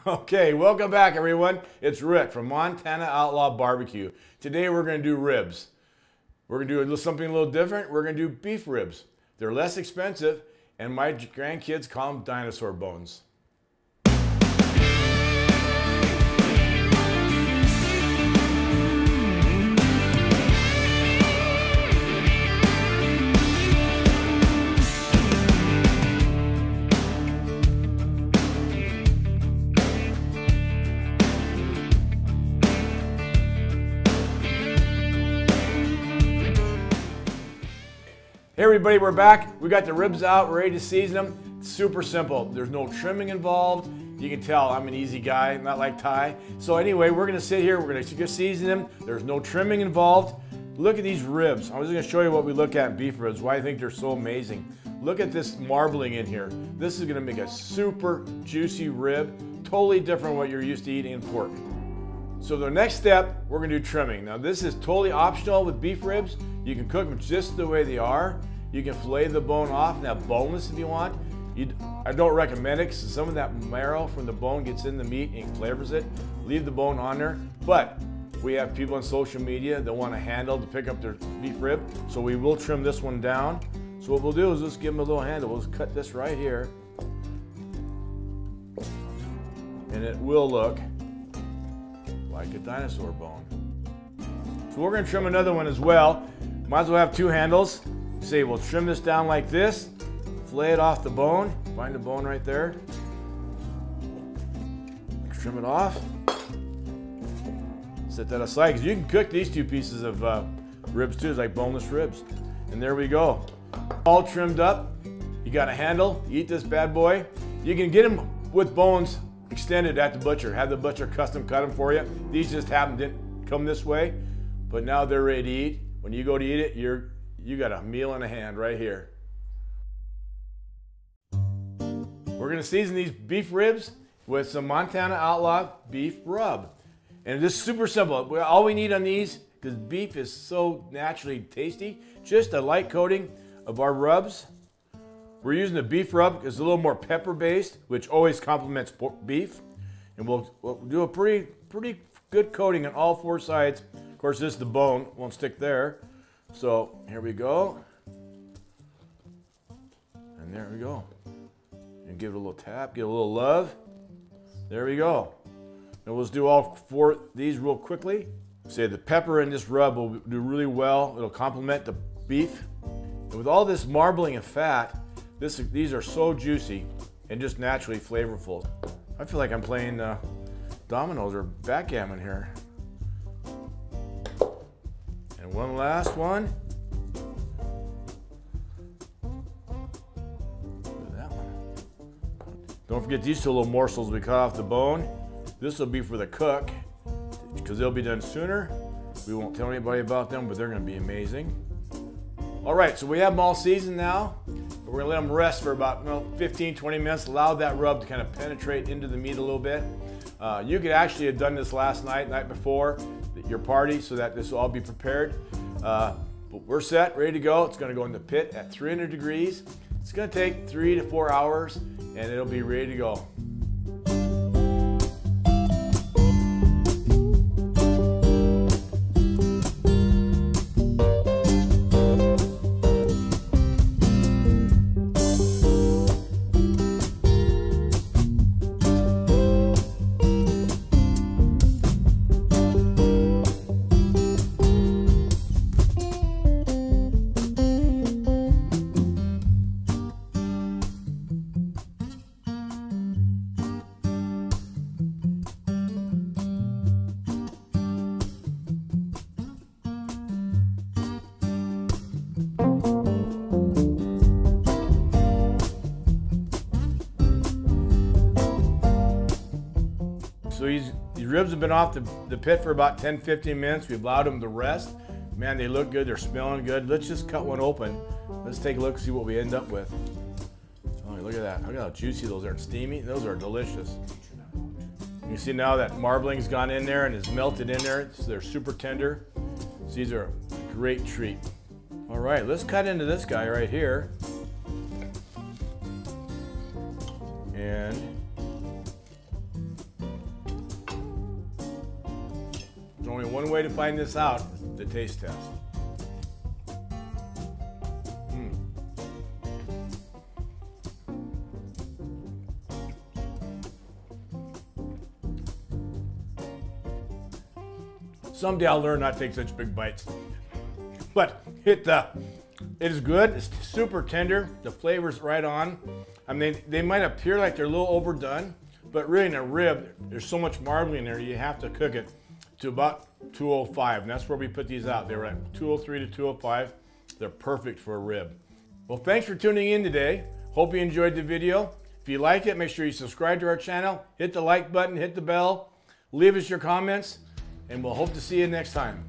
Okay, welcome back everyone. It's Rick from Montana Outlaw BBQ. Today we're going to do ribs. We're going to do something a little different. We're going to do beef ribs. They're less expensive and my grandkids call them dinosaur bones. Hey everybody, we're back. We got the ribs out, we're ready to season them. It's super simple. There's no trimming involved. You can tell I'm an easy guy, not like Ty. So anyway, we're gonna sit here, we're gonna just season them. There's no trimming involved. Look at these ribs. I was gonna show you what we look at in beef ribs, why I think they're so amazing. Look at this marbling in here. This is gonna make a super juicy rib, totally different from what you're used to eating in pork. So the next step, we're gonna do trimming. Now this is totally optional with beef ribs. You can cook them just the way they are. You can fillet the bone off and have boneless if you want. I don't recommend it because some of that marrow from the bone gets in the meat and flavors it. Leave the bone on there. But we have people on social media that want a handle to pick up their beef rib. So we will trim this one down. So what we'll do is just give them a little handle. We'll just cut this right here. And it will look like a dinosaur bone. So we're gonna trim another one as well. Might as well have two handles. Say we'll trim this down like this, fillet it off the bone, find the bone right there, trim it off, set that aside, because you can cook these two pieces of ribs too, it's like boneless ribs. And there we go. All trimmed up, you got a handle, you eat this bad boy. You can get them with bones extended at the butcher, have the butcher custom cut them for you. These just didn't come this way, but now they're ready to eat. When you go to eat it, you got a meal in a hand right here. We're gonna season these beef ribs with some Montana Outlaw beef rub. And this is super simple. All we need on these, because beef is so naturally tasty, just a light coating of our rubs. We're using the beef rub, it's a little more pepper based, which always complements beef. And we'll do a pretty good coating on all four sides. Of course, this is the bone, won't stick there. So here we go, and there we go. And give it a little tap, give it a little love. There we go. And we'll just do all four of these real quickly. Say the pepper in this rub will do really well. It'll complement the beef. And with all this marbling and fat, these are so juicy and just naturally flavorful. I feel like I'm playing dominoes or backgammon here. And one last one. Look at that one. Don't forget these two little morsels we cut off the bone. This will be for the cook because they'll be done sooner. We won't tell anybody about them, but they're going to be amazing. All right, so we have them all seasoned now. We're going to let them rest for about 15-20 minutes. Allow that rub to kind of penetrate into the meat a little bit. You could actually have done this last night before your party, so that this will all be prepared. But we're set, ready to go. It's going to go in the pit at 300 degrees. It's going to take 3 to 4 hours, and it'll be ready to go. So these ribs have been off the pit for about 10-15 minutes. We've allowed them to rest. Man, they look good, they're smelling good. Let's just cut one open. Let's take a look and see what we end up with. Oh, look at that. Look at how juicy those are and steamy. Those are delicious. You see now that marbling's gone in there and is melted in there. So they're super tender. So these are a great treat. All right, let's cut into this guy right here. And only one way to find this out, the taste test. Someday I'll learn not to take such big bites. But it is good, it's super tender, the flavor's right on. I mean, they might appear like they're a little overdone, but really in a rib, there's so much marbling in there, you have to cook it to about 205, and that's where we put these out. They're at 203 to 205. They're perfect for a rib. Well, thanks for tuning in today. Hope you enjoyed the video. If you like it, make sure you subscribe to our channel, hit the like button, hit the bell, leave us your comments, and we'll hope to see you next time.